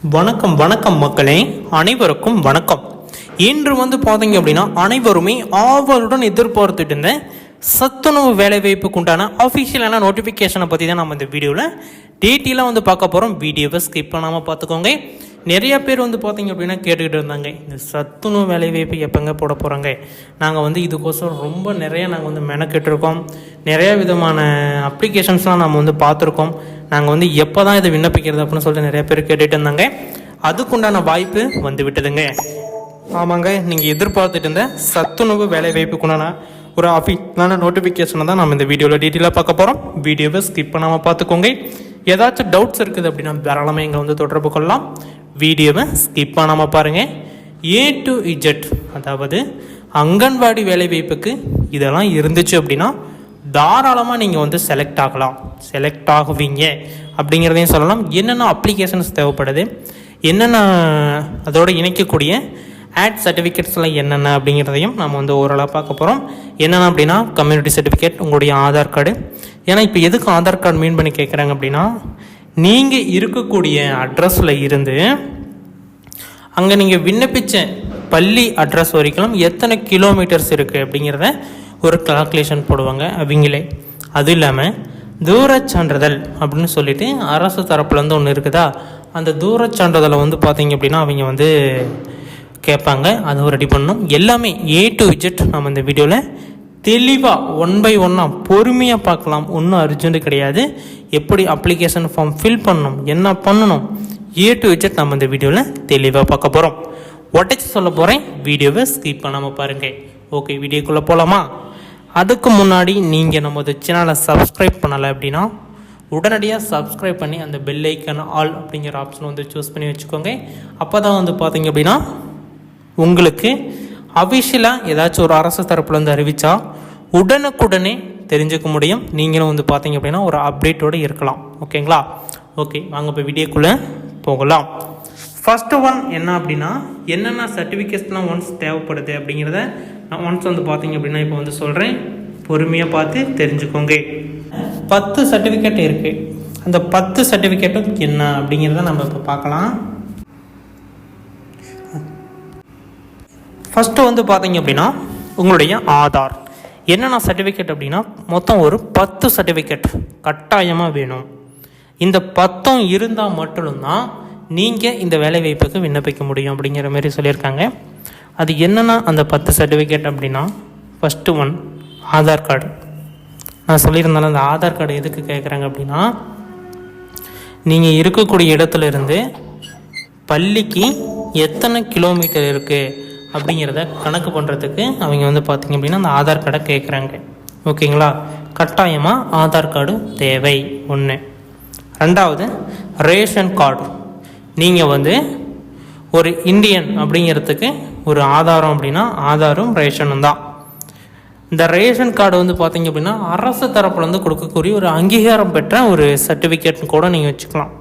வணக்கம் வணக்கம் மக்களே, அனைவருக்கும் வணக்கம். இன்று பார்த்தீங்க அப்படின்னா அனைவருமே ஆவலுடன் எதிர்பார்த்துட்டு இருந்த சத்துணவு வேலைவாய்ப்புக்கு உண்டான அஃபிஷியலான நோட்டிஃபிகேஷனை பற்றி தான் நம்ம இந்த வீடியோவில் டீட்டெயிலாக பார்க்க போகிறோம். வீடியோவை ஸ்கிப் பண்ணாமல் பார்த்துக்கோங்க. நிறைய பேர் பார்த்தீங்க அப்படின்னா கேட்டுக்கிட்டு இருந்தாங்க, இந்த சத்துணவு வேலைவாய்ப்பு எப்போங்க போட போகிறாங்க. நாங்கள் இதுக்கோசரம் ரொம்ப நிறைய நாங்கள் மெனக்கெட்டுருக்கோம். நிறைய விதமான அப்ளிகேஷன்ஸ்லாம் நம்ம பார்த்துருக்கோம். நாங்கள் எப்போ தான் இதை விண்ணப்பிக்கிறது அப்படின்னு சொல்லிட்டு நிறைய பேர் கேட்டுகிட்டு இருந்தாங்க. அதுக்குண்டான வாய்ப்பு விட்டதுங்க. ஆமாங்க, நீங்கள் எதிர்பார்த்துட்டு இருந்த சத்துணவு வேலைவாய்ப்புக்குண்டான ஒரு அஃபிஷியலான நோட்டிஃபிகேஷனை தான் நம்ம இந்த வீடியோவில் டீட்டெயிலாக பார்க்க போகிறோம். வீடியோவை ஸ்கிப் பண்ணாமல் பார்த்துக்கோங்க. ஏதாச்சும் டவுட்ஸ் இருக்குது அப்படின்னா தாராளமாக எங்களை தொடர்பு கொள்ளலாம். வீடியோவை ஸ்கிப் பண்ணாமல் பாருங்கள். A to Z, அதாவது அங்கன்வாடி வேலைவாய்ப்புக்கு இதெல்லாம் இருந்துச்சு அப்படின்னா தாராளமாக நீங்கள் செலக்ட் ஆகலாம், செலக்ட் ஆகுவீங்க அப்படிங்கிறதையும் சொல்லலாம். என்னென்ன அப்ளிகேஷன்ஸ் தேவைப்படுது, என்னென்ன அதோடு இணைக்கக்கூடிய ஆட் சர்டிஃபிகேட்ஸ்லாம் என்னென்ன அப்படிங்கிறதையும் நம்ம ஓரளவு பார்க்க போகிறோம். என்னென்ன அப்படின்னா கம்யூனிட்டி சர்டிஃபிகேட், உங்களுடைய ஆதார் கார்டு. ஏன்னா இப்போ எதுக்கு ஆதார் கார்டு மீன் பண்ணி கேட்குறாங்க அப்படின்னா, நீங்கள் இருக்கக்கூடிய அட்ரஸில் இருந்து அங்கே நீங்கள் விண்ணப்பித்த பள்ளி அட்ரஸ் வரைக்கும் எத்தனை கிலோமீட்டர்ஸ் இருக்குது அப்படிங்கிறத ஒரு கால்குலேஷன் போடுவாங்க அவங்களே. அது இல்லாமல் தூரச் சான்றிதழ் அப்படின்னு சொல்லிட்டு அரசு தரப்புலேருந்து ஒன்று இருக்குதா, அந்த தூரச் சான்றிதழை பார்த்தீங்க அப்படின்னா அவங்க கேட்பாங்க. அதை ரெடி பண்ணணும். எல்லாமே A to Z நம்ம இந்த வீடியோவில் தெளிவாக 1 by 1 பொறுமையாக பார்க்கலாம். ஒன்றும் அர்ஜென்ட் கிடையாது. எப்படி அப்ளிகேஷன் ஃபார்ம் ஃபில் பண்ணணும், என்ன பண்ணணும், A to Z நம்ம இந்த வீடியோவில் தெளிவாக பார்க்க போகிறோம். உடச்சி சொல்ல போகிறேன். வீடியோவை ஸ்கிப் பண்ணாமல் பாருங்கள். ஓகே, வீடியோக்குள்ளே போகலாமா? அதுக்கு முன்னாடி நீங்கள் நமது சேனலை சப்ஸ்கிரைப் பண்ணலை அப்படின்னா உடனடியாக சப்ஸ்கிரைப் பண்ணி அந்த பெல் ஐக்கான ஆல் அப்படிங்கிற ஆப்ஷனை சூஸ் பண்ணி வச்சுக்கோங்க. அப்போ தான் பார்த்தீங்க அப்படின்னா உங்களுக்கு அஃபிஷியலாக ஏதாச்சும் ஒரு அரசு தரப்புலேருந்து அறிவித்தா உடனுக்குடனே தெரிஞ்சுக்க முடியும். நீங்களும் பார்த்தீங்க அப்படின்னா ஒரு அப்டேட்டோடு இருக்கலாம். ஓகேங்களா? ஓகே, வாங்க இப்போ வீடியோக்குள்ளே போகலாம். ஃபஸ்ட்டு ஒன் என்ன அப்படின்னா, என்னென்ன சர்டிஃபிகேட்ஸ்லாம் ஒன்ஸ் தேவைப்படுது அப்படிங்கிறத நான் ஒன்ஸ் பார்த்தீங்க அப்படின்னா இப்போ சொல்கிறேன். பொறுமையாக பார்த்து தெரிஞ்சுக்கோங்க. 10 சர்டிஃபிகேட் இருக்குது. அந்த 10 சர்டிஃபிகேட்டும் என்ன அப்படிங்கிறத நம்ம இப்போ பார்க்கலாம். ஃபஸ்ட்டு பார்த்தீங்க அப்படின்னா உங்களுடைய ஆதார். என்னென்ன சர்டிஃபிகேட் அப்படின்னா மொத்தம் ஒரு 10 சர்டிஃபிகேட் கட்டாயமாக வேணும். இந்த 10 இருந்தால் மட்டும்தான் நீங்கள் இந்த வேலைவாய்ப்புக்கு விண்ணப்பிக்க முடியும் அப்படிங்கிற மாதிரி சொல்லியிருக்காங்க. அது என்னென்னா அந்த 10 சர்டிஃபிகேட் அப்படின்னா, ஃபஸ்ட்டு ஒன் ஆதார் கார்டு. நான் சொல்லியிருந்தாலும் அந்த ஆதார் கார்டு எதுக்கு கேட்குறாங்க அப்படின்னா, நீங்கள் இருக்கக்கூடிய இடத்துல இருந்து பள்ளிக்கு எத்தனை கிலோமீட்டர் இருக்குது அப்படிங்கிறத கணக்கு பண்ணுறதுக்கு அவங்க பார்த்திங்க அப்படின்னா அந்த ஆதார் கார்டை கேட்குறாங்க. ஓகேங்களா? கட்டாயமாக ஆதார் கார்டு தேவை. ஒன்று. ரெண்டாவது, ரேஷன் கார்டு. நீங்கள் ஒரு இந்தியன் அப்படிங்கிறதுக்கு ஒரு ஆதாரம் அப்படின்னா ஆதாரும் ரேஷனும் தான். இந்த ரேஷன் கார்டு பார்த்திங்க அப்படின்னா அரசு தரப்புலேருந்து கொடுக்கக்கூடிய ஒரு அங்கீகாரம் பெற்ற ஒரு சர்டிஃபிகேட்னு கூட நீங்கள் வச்சுக்கலாம்.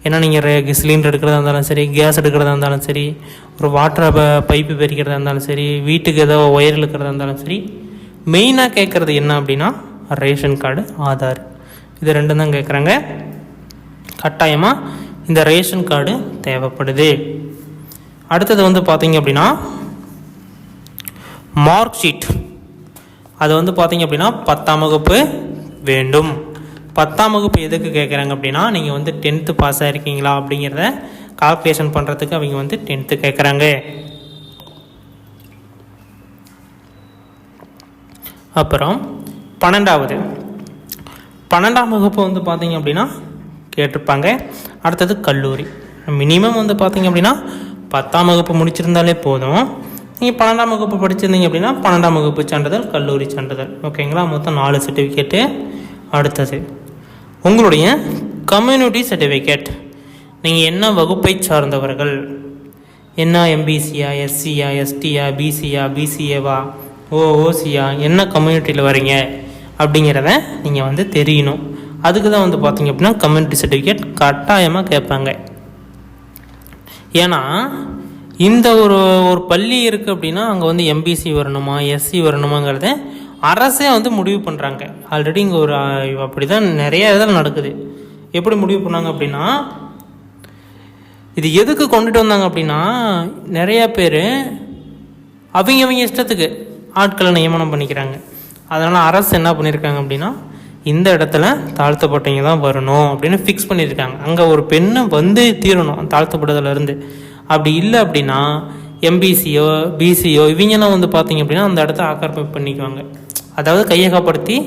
ஏன்னா நீங்கள் சிலிண்டர் எடுக்கிறதா இருந்தாலும் சரி, கேஸ் எடுக்கிறதா இருந்தாலும் சரி, ஒரு வாட்டர் பைப்பு பிரிக்கிறதா இருந்தாலும் சரி, வீட்டுக்கு ஏதோ ஒயர் இழுக்கிறதா இருந்தாலும் சரி, மெயினாக கேட்குறது என்ன அப்படின்னா ரேஷன் கார்டு, ஆதார். இது ரெண்டும் தான் கேட்குறாங்க. கட்டாயமாக இந்த ரேஷன் கார்டு தேவைப்படுது. அடுத்தது பார்த்தீங்க அப்படின்னா மார்க் ஷீட். அது பார்த்தீங்க அப்படின்னா 10ஆம் வகுப்பு வேண்டும். 10ஆம் வகுப்பு எதுக்கு கேட்குறாங்க அப்படின்னா, நீங்கள் 10th பாஸ் ஆகிருக்கீங்களா அப்படிங்கிறத கால்குலேஷன் பண்ணுறதுக்கு அவங்க 10th கேட்குறாங்க. அப்புறம் 12ஆம் வகுப்பு பார்த்தீங்க அப்படின்னா கேட்டிருப்பாங்க. அடுத்தது கல்லூரி. மினிமம் பார்த்தீங்க அப்படின்னா 10ஆம் வகுப்பு முடிச்சிருந்தாலே போதும். நீங்கள் 12ஆம் வகுப்பு படிச்சிருந்தீங்க அப்படின்னா 12ஆம் வகுப்பு சான்றிதழ், கல்லூரி சான்றிதழ். ஓகேங்களா? மொத்தம் 4 சர்டிஃபிகேட்டு. அடுத்தது உங்களுடைய கம்யூனிட்டி சர்டிஃபிகேட். நீங்கள் என்ன வகுப்பை சார்ந்தவர்கள், என்ன எம்பிசியா, எஸ்சியா, எஸ்டியா, பிசியா, பிசிஏவா, ஓசியா, என்ன கம்யூனிட்டியில் வரீங்க அப்படிங்கிறத நீங்கள் தெரியணும். அதுக்கு தான் பார்த்தீங்க அப்படின்னா கம்யூனிட்டி சர்டிஃபிகேட் கட்டாயமாக கேட்பாங்க. ஏன்னா இந்த ஒரு பள்ளி இருக்குது அப்படின்னா அங்கே எம்பிசி வரணுமா, எஸ்சி வரணுமாங்கிறத அரசே முடிவு பண்ணுறாங்க. ஆல்ரெடி இங்கே ஒரு அப்படி தான் நிறைய இதில் நடக்குது. எப்படி முடிவு பண்ணாங்க அப்படின்னா, இது எதுக்கு கொண்டுட்டு வந்தாங்க அப்படின்னா, நிறையா பேர் அவங்க இஷ்டத்துக்கு ஆட்களை நியமனம் பண்ணிக்கிறாங்க. அதனால் அரசு என்ன பண்ணியிருக்காங்க அப்படின்னா, இந்த இடத்துல தாழ்த்தப்பட்டவங்க தான் வரணும் அப்படின்னு ஃபிக்ஸ் பண்ணியிருக்காங்க. அங்கே ஒரு பெண்ணை வந்து தீரணும் தாழ்த்தப்பட்டதுலேருந்து. அப்படி இல்லை அப்படின்னா எம்பிசியோ பிசியோ இவங்கெல்லாம் வந்து பார்த்திங்க அப்படின்னா அந்த இடத்த ஆக்கிரமிப்பு பண்ணிக்குவாங்க. அதாவது கையகப்படுத்தி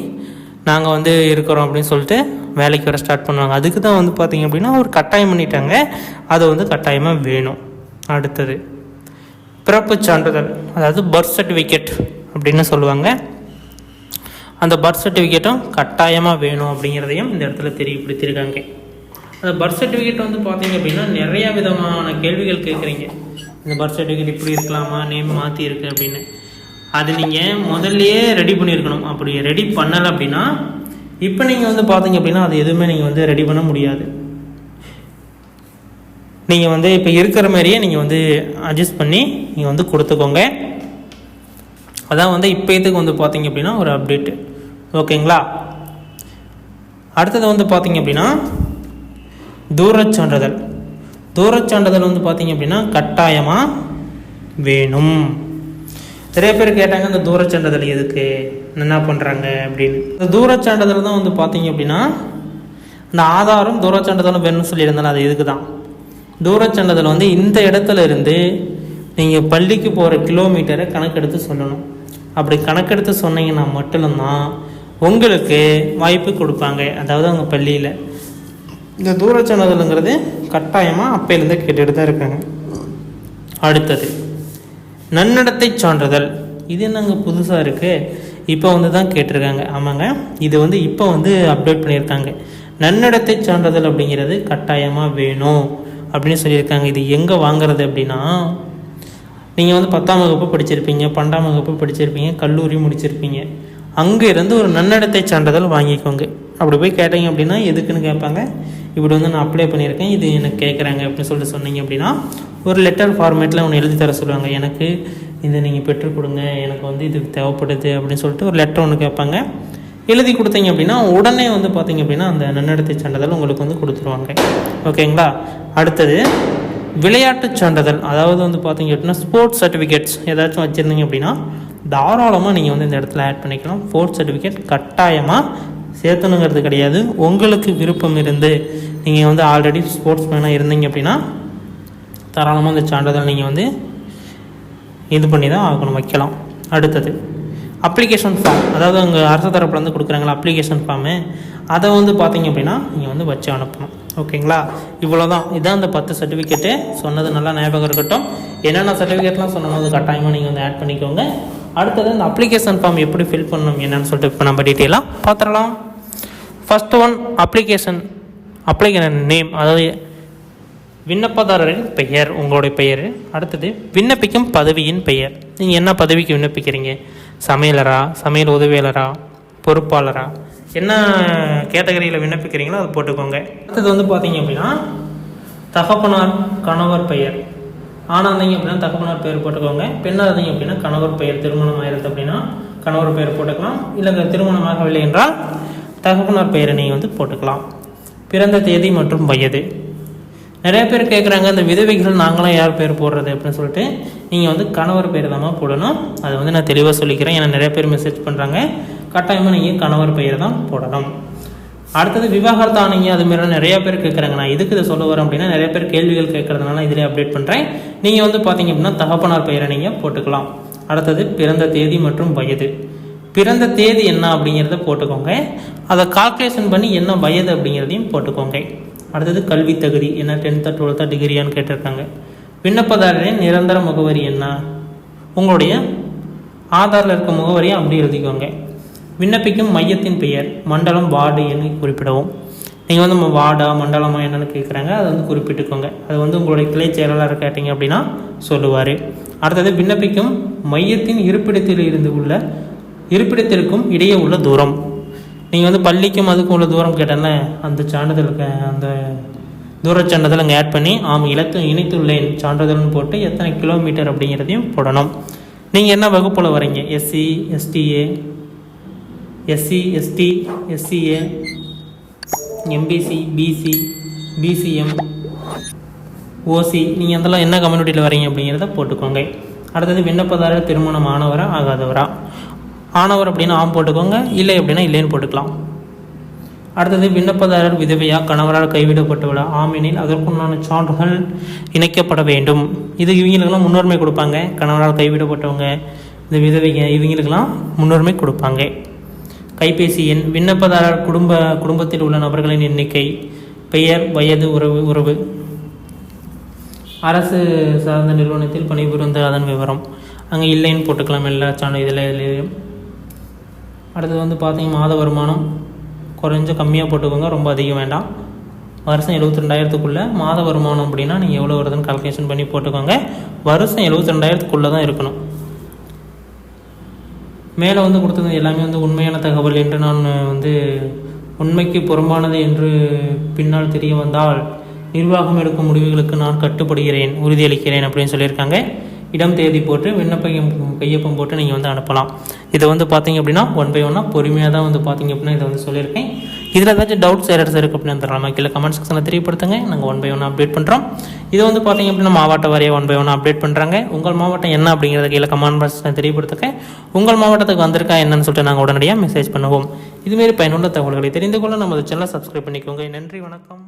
நாங்கள் வந்து இருக்கிறோம் அப்படின்னு சொல்லிட்டு வேலைக்கு வர ஸ்டார்ட் பண்ணுவாங்க. அதுக்கு தான் வந்து பார்த்திங்க அப்படின்னா ஒரு கட்டாயம் பண்ணிட்டாங்க. அது வந்து கட்டாயமாக வேணும். அடுத்தது பிறப்பு சான்றிதழ், அதாவது பர்த் சர்டிஃபிகேட் அப்படின்னு சொல்லுவாங்க. அந்த பர்த் சர்டிஃபிகேட்டும் கட்டாயமாக வேணும் அப்படிங்கிறதையும் இந்த இடத்துல தெரியப்படுத்தியிருக்காங்க. அந்த பர்த் சர்டிஃபிகேட் வந்து பார்த்தீங்க அப்படின்னா நிறையா விதமான கேள்விகள் கேட்குறீங்க. இந்த பர்த் சர்டிஃபிகேட் இப்படி இருக்கலாமா, நேம் மாற்றி இருக்குது அப்படின்னு. அது நீங்கள் முதல்லையே ரெடி பண்ணியிருக்கணும். அப்படி ரெடி பண்ணலை அப்படின்னா இப்போ நீங்கள் வந்து பார்த்தீங்க அப்படின்னா அது எதுவுமே நீங்கள் வந்து ரெடி பண்ண முடியாது. நீங்கள் வந்து இப்போ இருக்கிற மாதிரியே நீங்கள் வந்து அட்ஜஸ்ட் பண்ணி நீங்கள் வந்து கொடுத்துக்கோங்க. அதான் வந்து இப்போத்துக்கு வந்து பார்த்தீங்க அப்படின்னா ஒரு அப்டேட்டு. ஓகேங்களா? அடுத்தது வந்து பார்த்தீங்க அப்படின்னா தூரச்சான்றிதழ். தூரச்சான்றிதழ் வந்து பார்த்தீங்க அப்படின்னா கட்டாயமாக வேணும். நிறைய பேர் கேட்டாங்க இந்த தூரச்சான்றிதழ் எதுக்கு, என்ன பண்ணுறாங்க அப்படின்னு. இந்த தூரச்சான்றிதழ் தான் வந்து பார்த்தீங்க அப்படின்னா இந்த ஆதாரம் தூரச்சான்றிதழும் வேணும்னு சொல்லியிருந்தாலும் அது இதுக்கு தான். தூரச்சான்றிதழ் வந்து இந்த இடத்துல இருந்து நீங்கள் பள்ளிக்கு போகிற கிலோமீட்டரை கணக்கெடுத்து சொல்லணும். அப்படி கணக்கெடுத்து சொன்னீங்கன்னா மட்டும்தான் உங்களுக்கு வாய்ப்பு கொடுப்பாங்க. அதாவது அவங்க பள்ளியில் இந்த தூரச்சான்றிதழ்ங்கிறது கட்டாயமாக அப்பையிலேருந்து கேட்டுட்டு தான் இருக்காங்க. அடுத்தது நன்னடத்தை சான்றிதழ். இது என்னங்க புதுசாக இருக்குது, இப்போ வந்து தான் கேட்டிருக்காங்க. ஆமாங்க, இது வந்து இப்போ வந்து அப்டேட் பண்ணியிருக்காங்க. நன்னடத்தை சான்றிதழ் அப்படிங்கிறது கட்டாயமாக வேணும் அப்படின்னு சொல்லியிருக்காங்க. இது எங்கே வாங்குறது அப்படின்னா, நீங்கள் வந்து 10ஆம் வகுப்பு படிச்சிருப்பீங்க, 12ஆம் வகுப்பு படிச்சிருப்பீங்க, கல்லூரி முடிச்சிருப்பீங்க. அங்கே இருந்து ஒரு நன்னடத்தை சான்றிதழ் வாங்கிக்கோங்க. அப்படி போய் கேட்டீங்க அப்படின்னா எதுக்குன்னு கேட்பாங்க. இப்படி வந்து நான் அப்ளை பண்ணியிருக்கேன், இது எனக்கு கேட்குறாங்க அப்படின்னு சொல்லிட்டு சொன்னீங்க அப்படின்னா ஒரு லெட்டர் ஃபார்மேட்டில் ஒன்று எழுதி தர சொல்லுவாங்க. எனக்கு இதை நீங்கள் பெற்றுக் கொடுங்க, எனக்கு வந்து இது தேவைப்படுது அப்படின்னு சொல்லிட்டு ஒரு லெட்டர் ஒன்று கேட்பாங்க. எழுதி கொடுத்தீங்க அப்படின்னா உடனே வந்து பார்த்தீங்க அப்படின்னா அந்த நன்னடத்தை சான்றிதழ் உங்களுக்கு வந்து கொடுத்துருவாங்க. ஓகேங்களா? அடுத்தது விளையாட்டு சான்றிதழ். அதாவது வந்து பார்த்தீங்க அப்படின்னா ஸ்போர்ட்ஸ் சர்டிஃபிகேட்ஸ் ஏதாச்சும் வச்சுருந்தீங்க அப்படின்னா தாராளமாக நீங்கள் வந்து இந்த இடத்துல ஆட் பண்ணிக்கலாம். ஸ்போர்ட்ஸ் சர்டிஃபிகேட் கட்டாயமாக சேர்த்தணுங்கிறது கிடையாது. உங்களுக்கு விருப்பம் இருந்து நீங்கள் வந்து ஆல்ரெடி ஸ்போர்ட்ஸ் மேனாக இருந்தீங்க அப்படின்னா தாராளமாக இந்த சான்றிதழ் நீங்கள் வந்து இது பண்ணி தான் ஆகணும், வைக்கலாம். அடுத்தது அப்ளிகேஷன் ஃபார்ம். அதாவது அங்கே அரசு தரப்புலேருந்து கொடுக்குறாங்களா அப்ளிகேஷன் ஃபார்மு, அதை வந்து பார்த்தீங்க அப்படின்னா நீங்கள் வந்து வச்சு அனுப்பணும். ஓகேங்களா? இவ்வளோ தான். இதுதான் அந்த 10 சர்டிஃபிகேட்டு. சொன்னது நல்லா ஞாபகம் இருக்கட்டும். என்னென்ன சர்டிஃபிகேட்லாம் சொன்னது கட்டாயமாக நீங்கள் வந்து ஆட் பண்ணிக்கோங்க. அடுத்தது இந்த அப்ளிகேஷன் ஃபார்ம் எப்படி ஃபில் பண்ணணும் என்னன்னு சொல்லிட்டு இப்போ நம்ம டீட்டெயிலாக பார்த்துடலாம். ஃபஸ்ட்டு ஒன் அப்ளிகேஷன் நேம், அதாவது விண்ணப்பதாரரின் பெயர், உங்களுடைய பெயர். அடுத்தது விண்ணப்பிக்கும் பதவியின் பெயர். நீங்கள் என்ன பதவிக்கு விண்ணப்பிக்கிறீங்க, சமையலரா, சமையல் உதவியாளரா, பொறுப்பாளரா, என்ன கேட்டகரியில் விண்ணப்பிக்கிறீங்களோ அதை போட்டுக்கோங்க. அடுத்தது வந்து பார்த்தீங்க அப்படின்னா தகப்பனார் கணவர் பெயர். ஆணாக இருந்தீங்க அப்படின்னா தகப்பனார் பெயர் போட்டுக்கோங்க. பெண்ணாக இருந்தீங்க அப்படின்னா கணவர் பெயர். திருமணம் ஆயிடுது அப்படின்னா கணவர் பெயர் போட்டுக்கலாம். இல்லை திருமணமாகவில்லை என்றால் தகப்பனார் பெயரை நீங்கள் வந்து போட்டுக்கலாம். பிறந்த தேதி மற்றும் வயது. நிறைய பேர் கேட்குறாங்க இந்த விதவைகள் நாங்களாம் யார் பேர் போடுறது அப்படின்னு சொல்லிட்டு. நீங்கள் வந்து கணவர் பேர் தான் போடணும். அதை வந்து நான் தெளிவாக சொல்லிக்கிறேன். ஏன்னா நிறைய பேர் மெசேஜ் பண்ணுறாங்க. கட்டாயமாக நீங்கள் கணவர் பெயர் தான் போடணும். அடுத்தது விவாகரத்து ஆனீங்க அதுமாரி நிறைய பேர் கேட்குறாங்க. நான் இதுக்கு இதை சொல்ல வரேன் அப்படின்னா நிறைய பேர் கேள்விகள் கேட்குறதுனால இதிலே அப்டேட் பண்ணுறேன். நீங்கள் வந்து பார்த்தீங்க அப்படின்னா தகப்பனார் பெயரை நீங்கள் போட்டுக்கலாம். அடுத்தது பிறந்த தேதி மற்றும் வயது. பிறந்த தேதி என்ன அப்படிங்கிறத போட்டுக்கோங்க. அதை கால்குலேஷன் பண்ணி என்ன வயது அப்படிங்கிறதையும் போட்டுக்கோங்க. அடுத்தது கல்வி தகுதி என்ன, 10th 12th டிகிரியான்னு கேட்டிருக்காங்க. விண்ணப்பதாரரின் நிரந்தர முகவரி என்ன, உங்களுடைய ஆதாரில் இருக்க முகவரியை அப்படி எழுதிக்கோங்க. விண்ணப்பிக்கும் மையத்தின் பெயர், மண்டலம், வார்டு எண்ணை குறிப்பிடவும். நீங்கள் வந்து வார்டா மண்டலமா என்னென்னு கேட்குறாங்க, அதை வந்து குறிப்பிட்டுக்கோங்க. அது வந்து உங்களுடைய கிளை செயலாளர் கேட்டிங்க அப்படின்னா சொல்லுவார். அடுத்தது விண்ணப்பிக்கும் மையத்தின் இருப்பிடத்திற்கும் இடையே உள்ள தூரம். நீங்கள் வந்து பள்ளிக்கும் அதுக்கும் உள்ள தூரம் கேட்டேன்னா அந்த சான்றிதழுக்கு அந்த தூரச் சான்றிதழ் அங்கே ஆட் பண்ணி இணைத்துள்ளேன் சான்றிதழ்னு போட்டு எத்தனை கிலோமீட்டர் அப்படிங்கிறதையும் போடணும். நீங்கள் என்ன வகுப்பில் வரீங்க, SC ST SCA MBC BC BCM OC நீங்கள் அதெல்லாம் என்ன கம்யூனிட்டியில் வரீங்க அப்படிங்கிறத போட்டுக்கோங்க. அடுத்தது விண்ணப்பதாரர் திருமணம் ஆனவரா ஆகாதவரா. ஆனவர் அப்படின்னா ஆம் போட்டுக்கோங்க, இல்லை அப்படின்னா இல்லைன்னு போட்டுக்கலாம். அடுத்தது விண்ணப்பதாரர் விதவையா, கணவரால் கைவிடப்பட்டவளா. ஆமெனில் அதற்குண்டான சான்றுகள் இணைக்கப்பட வேண்டும். இது இவங்களுக்கெல்லாம் முன்னுரிமை கொடுப்பாங்க. கணவரால் கைவிடப்பட்டவங்க, இந்த விதவைங்க, இவங்களுக்கெல்லாம் முன்னுரிமை கொடுப்பாங்க. கைபேசி எண், விண்ணப்பதாரர் குடும்பத்தில் உள்ள நபர்களின் எண்ணிக்கை, பெயர், வயது, உறவு. அரசு சார்ந்த நிறுவனத்தில் பணிபுரிந்த அதன் விவரம். அங்கே இல்லைன்னு போட்டுக்கலாம் எல்லா சான்று இதுலேயும். அடுத்தது வந்து பார்த்தீங்கன்னா மாத வருமானம் கொஞ்சம் கம்மியாக போட்டுக்கோங்க, ரொம்ப அதிகம் வேண்டாம். வருஷம் 72,000க்குள்ளே மாத வருமானம் அப்படின்னா நீங்கள் எவ்வளோ வருதுன்னு கால்குலேஷன் பண்ணி போட்டுக்கோங்க. வருஷம் 72,000க்குள்ளே தான் இருக்கணும். மேலே வந்து கொடுத்தது எல்லாமே வந்து உண்மையான தகவல் என்று நான் வந்து உண்மைக்கு புறம்பானது என்று பின்னால் தெரிய வந்தால் நிர்வாகம் எடுக்கும் முடிவுகளுக்கு நான் கட்டுப்படுகிறேன், உறுதியளிக்கிறேன் அப்படின்னு சொல்லியிருக்காங்க. இடம் தேதி போட்டு விண்ணப்பம் கையொப்பம் போட்டு நீங்கள் வந்து அனுப்பலாம். இதை வந்து பார்த்தீங்க அப்படின்னா 1 by 1 பொறுமையாக தான் வந்து பார்த்தீங்க அப்படின்னா இதை வந்து சொல்லியிருக்கேன். இதில் ஏதாச்சும் டவுட்ஸ் எரர்ஸ் இருக்குது அப்படின்னு தரலாம், கீழே கமெண்ட் செக்ஷனில் தெரியப்படுத்துங்க. நாங்கள் 1 by 1 அப்டேட் பண்ணுறோம். இதை வந்து பார்த்தீங்க அப்படின்னா மாவட்ட வாரியாக 1 by 1 அப்டேட் பண்ணுறாங்க. உங்கள் மாவட்டம் என்ன அப்படிங்கிறத கீழே கமெண்ட் பாக்ஸில் தெரியப்படுத்துங்க. உங்கள் மாவட்டத்துக்கு வந்திருக்கா என்னன்னு சொல்லிட்டு நாங்கள் உடனடியாக மெசேஜ் பண்ணுவோம். இதுமாரி பயனுள்ள தகவல்களை தெரிந்து கொள்ள நமது சேனலை சப்ஸ்கிரைப் பண்ணிக்கோங்க. நன்றி, வணக்கம்.